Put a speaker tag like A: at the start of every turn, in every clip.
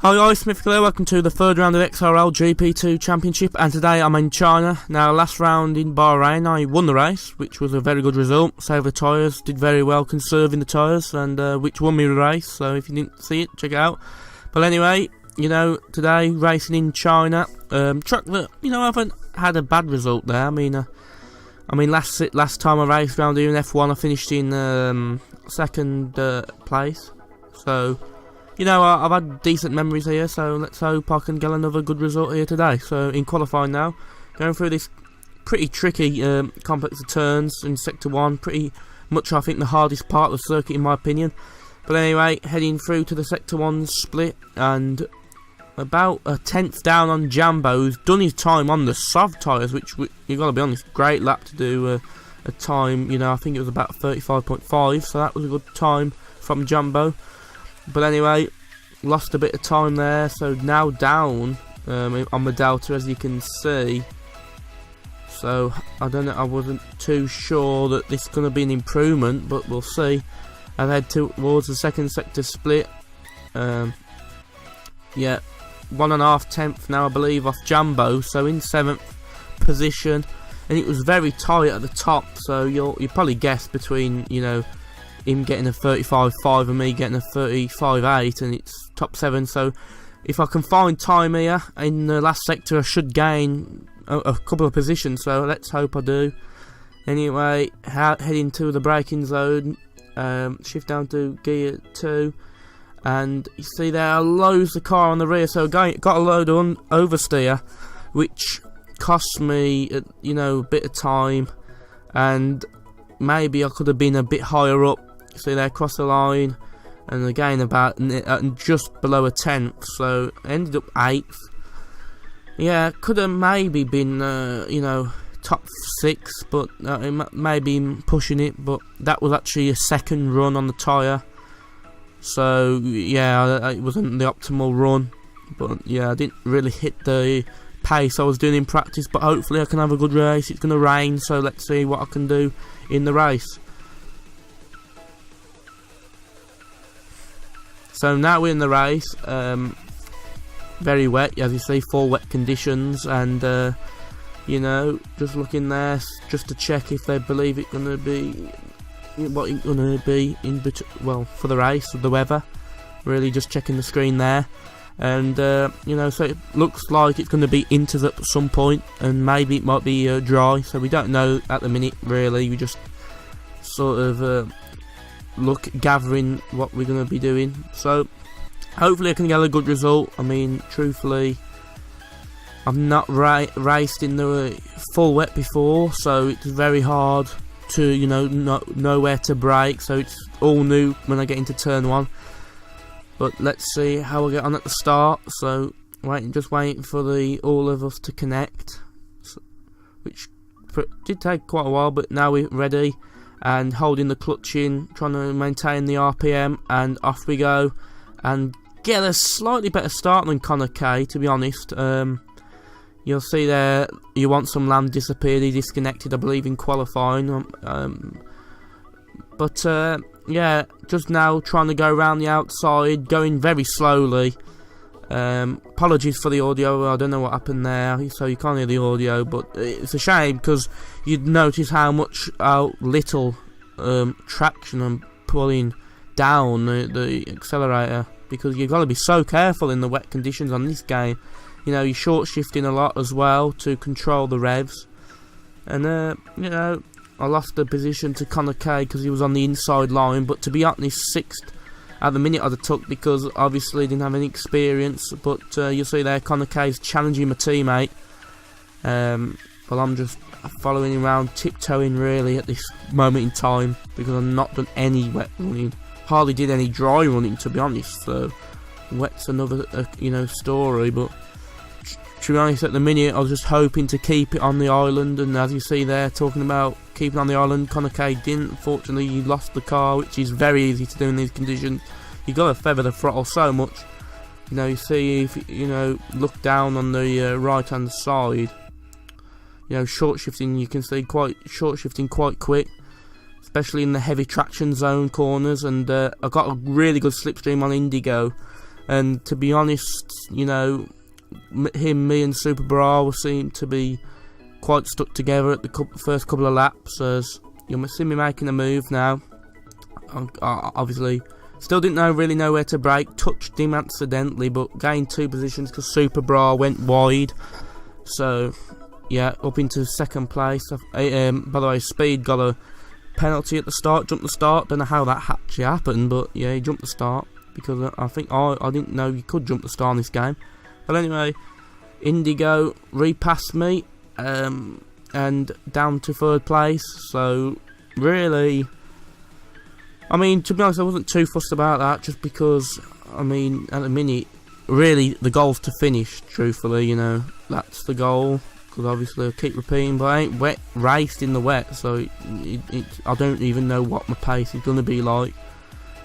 A: Hi guys, Smith here, welcome to the third round of XRL GP2 Championship, and today I'm in China. Now, last round in Bahrain I won the race, which was a very good result. Saved the tyres, did very well conserving the tyres, and which won me the race, so if you didn't see it, check it out. But anyway, today racing in China, track that, I haven't had a bad result there. I mean last time I raced around here in F1 I finished in second place, so I've had decent memories here, so let's hope I can get another good result here today. So in qualifying now, going through this pretty tricky complex of turns in Sector 1, pretty much I think the hardest part of the circuit in my opinion. But anyway, heading through to the Sector 1 split, and about a tenth down on Jambo, who's done his time on the soft tyres, which you got to be honest, great lap to do a time, I think it was about 35.5, so that was a good time from Jambo. But anyway, lost a bit of time there, so now down on the Delta, as you can see. So I don't know, I wasn't too sure that this is going to be an improvement, but we'll see. I've head towards the second sector split. Yeah, 1.5 tenths now I believe off Jambo, so in 7th position, and it was very tight at the top. So you probably guess between him getting a 35.5 and me getting a 35.8, and it's top 7. So if I can find time here in the last sector, I should gain a couple of positions, so let's hope I do. Anyway, heading to the braking zone, shift down to gear 2, and you see there I lose the car on the rear, so got a load on oversteer, which cost me a bit of time, and maybe I could have been a bit higher up. See there, across the line, and again about just below a tenth, so ended up 8th. Yeah, could have maybe been top 6, but maybe pushing it, but that was actually a second run on the tyre, so yeah, it wasn't the optimal run. But yeah, I didn't really hit the pace I was doing in practice, but hopefully I can have a good race. It's going to rain, so let's see what I can do in the race. So now we're in the race, very wet, as you see, full wet conditions, and just looking there just to check if they believe it's going to be what it's going to be for the race with the weather. Really just checking the screen there, and so it looks like it's going to be inters at some point, and maybe it might be dry, so we don't know at the minute really. We just sort of gathering what we're going to be doing, so hopefully I can get a good result. I mean, truthfully, I've not raced in the full wet before, so it's very hard to know where to brake, so it's all new when I get into turn 1. But let's see how I get on at the start. So just waiting for all of us to connect, which did take quite a while, but now we're ready, and holding the clutch in, trying to maintain the RPM, and off we go, and get a slightly better start than Connor K, to be honest. You'll see there, you want some land disappeared, he disconnected I believe in qualifying, but yeah, just now trying to go around the outside, going very slowly. Apologies for the audio, I don't know what happened there, so you can't hear the audio, but it's a shame because you'd notice how little traction I'm pulling down the accelerator, because you've got to be so careful in the wet conditions on this game. You're short shifting a lot as well to control the revs, and I lost the position to Connor K because he was on the inside line, but to be honest, 6th at the minute I'd have took, because obviously didn't have any experience. But you'll see there Connor K's challenging my teammate, but I'm just following him around, tiptoeing really at this moment in time, because I've not done any wet running, hardly did any dry running to be honest, so wet's another story. But to be honest, at the minute I was just hoping to keep it on the island, and as you see there, talking about keeping on the island, Connor K didn't. Unfortunately, he lost the car, which is very easy to do in these conditions. You got to feather the throttle so much. You see, if look down on the right hand side, short shifting, you can see short shifting quite quick, especially in the heavy traction zone corners. And I got a really good slipstream on Indigo, And to be honest, you know, me and Super Bra seem to be quite stuck together at the first couple of laps, as you'll see me making a move now. Obviously, still didn't really know where to brake, touched him accidentally, but gained 2 positions because Super Bra went wide. So, yeah, up into second place. By the way, Speed got a penalty at the start, jumped the start. Don't know how that actually happened, but yeah, he jumped the start, because I think I didn't know you could jump the start in this game. But anyway, Indigo repassed me, and down to 3rd place. So really, I mean, to be honest, I wasn't too fussed about that, just because, I mean, at the minute, really the goal's to finish. Truthfully, you know, that's the goal. Because obviously I keep repeating, but I ain't raced in the wet, so I don't even know what my pace is going to be like.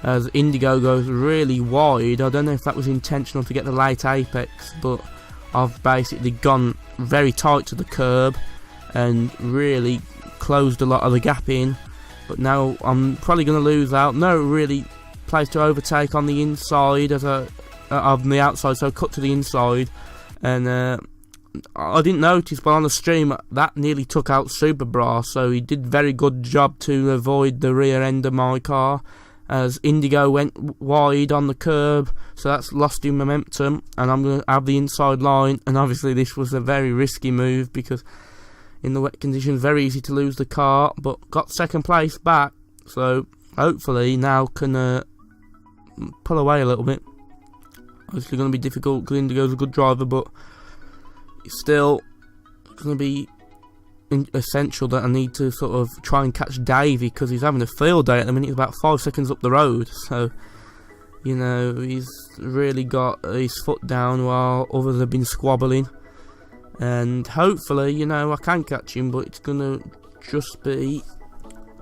A: As Indigo goes really wide, I don't know if that was intentional to get the late apex, but I've basically gone very tight to the curb and really closed a lot of the gap in. But now I'm probably going to lose out. No really place to overtake on the inside, as on the outside, so I cut to the inside, and I didn't notice, but on the stream that nearly took out Super Bra, so he did very good job to avoid the rear end of my car, as Indigo went wide on the curb, so that's lost him momentum, and I'm going to have the inside line. And obviously this was a very risky move, because in the wet conditions very easy to lose the car, but got 2nd place back, so hopefully now can pull away a little bit. Obviously going to be difficult because Indigo's a good driver, but it's still going to be essential that I need to sort of try and catch Davey, because he's having a field day at the minute. He's about 5 seconds up the road, so you know, he's really got his foot down while others have been squabbling. And hopefully, you know, I can catch him, but it's going to just be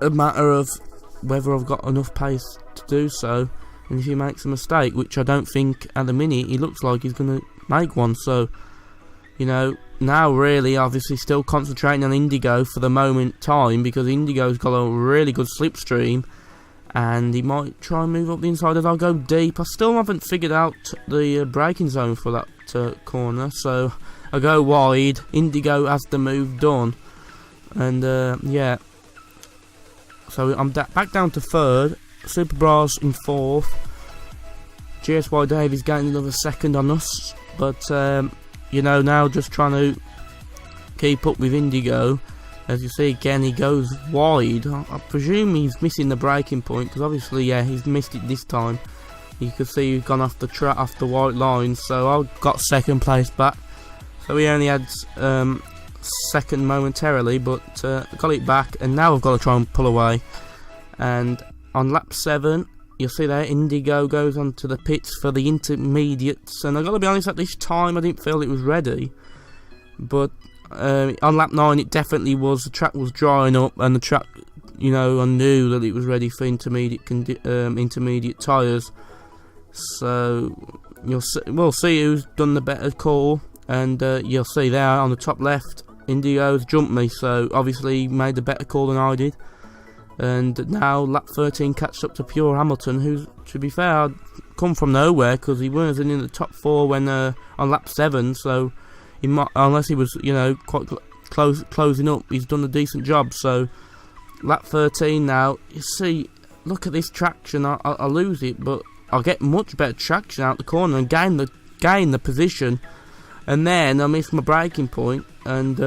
A: a matter of whether I've got enough pace to do so, and if he makes a mistake, which I don't think at the minute. He looks like he's going to make one, so you know, now really obviously still concentrating on Indigo for the moment time, because Indigo's got a really good slipstream, and he might try and move up the inside as I go deep. I still haven't figured out the braking zone for that corner, so I go wide. Indigo has the move done, and yeah, so I'm back down to 3rd. Super Bra's in 4th. GSY Davies getting another 2nd on us, but you know, now just trying to keep up with Indigo. As you see again, he goes wide. I presume he's missing the braking point, because obviously, yeah, he's missed it this time. You can see he's gone off the track, off the white line, so I got 2nd place back. So we only had 2nd momentarily, but got it back, and now I've got to try and pull away. And on lap 7, you'll see there, Indigo goes onto the pits for the intermediates, and I've got to be honest, at this time I didn't feel it was ready, but on lap 9 it definitely was. The track was drying up, and the track, you know, I knew that it was ready for intermediate tyres. So we'll see who's done the better call, and you'll see there on the top left, Indigo's jumped me, so obviously he made the better call than I did. And now lap 13 catched up to Pure Hamilton, who, to be fair, had come from nowhere, because he wasn't in the top 4 when on lap 7, so he might, unless he was, you know, quite closing up, he's done a decent job. So lap 13 now, you see, look at this traction. I lose it, but I'll get much better traction out the corner and gain the position, and then I miss my braking point, and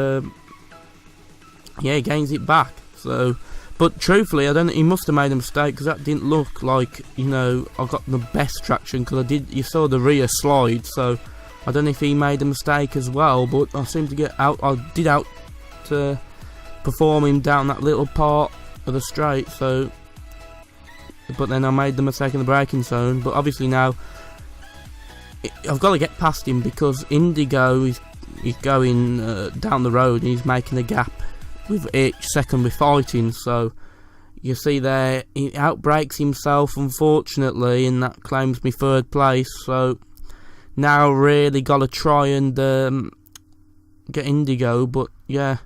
A: yeah, he gains it back. So, but truthfully, I don't. He must have made a mistake, because that didn't look like, you know, I got the best traction, because you saw the rear slide. So I don't know if he made a mistake as well, but I seemed to get out. I did out to perform him down that little part of the straight. So, but then I made the mistake in the braking zone. But obviously now I've got to get past him, because Indigo is going down the road, and he's making a gap with each second we're fighting. So you see there, he outbrakes himself, unfortunately, and that claims me 3rd place. So now really got to try and get Indigo. But yeah,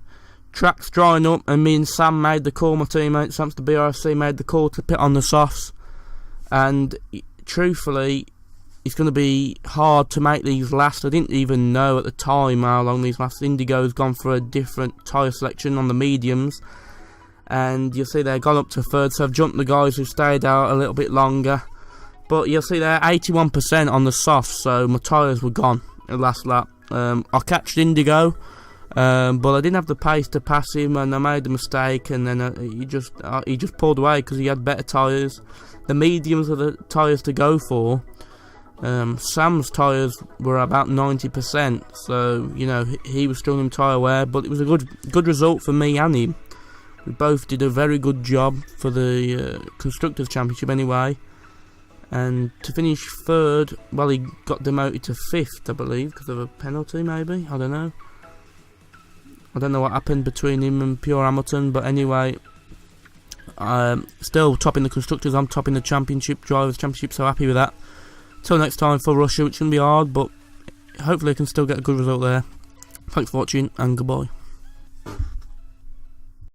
A: track's drying up, and me and Sam made the call, my teammate Sam's the BRC, made the call to pit on the softs. And truthfully, it's going to be hard to make these last. I didn't even know at the time how long these last. Indigo's gone for a different tyre selection on the mediums, and you'll see they've gone up to third, so I've jumped the guys who stayed out a little bit longer. But you'll see they're 81% on the soft, so my tyres were gone at the last lap. I catched Indigo, but I didn't have the pace to pass him, and I made a mistake, and then he just pulled away because he had better tyres. The mediums are the tyres to go for. Sam's tyres were about 90%, so you know he was still in tyre wear, but it was a good result for me and him. We both did a very good job for the Constructors' Championship anyway. And to finish third, well, he got demoted to fifth, I believe, because of a penalty, maybe. I don't know. I don't know what happened between him and Pure Hamilton, but anyway, still topping the Constructors. I'm topping the Championship, Drivers' Championship, so happy with that. Till next time for Russia, which can be hard, but hopefully I can still get a good result there. Thanks for watching, and goodbye.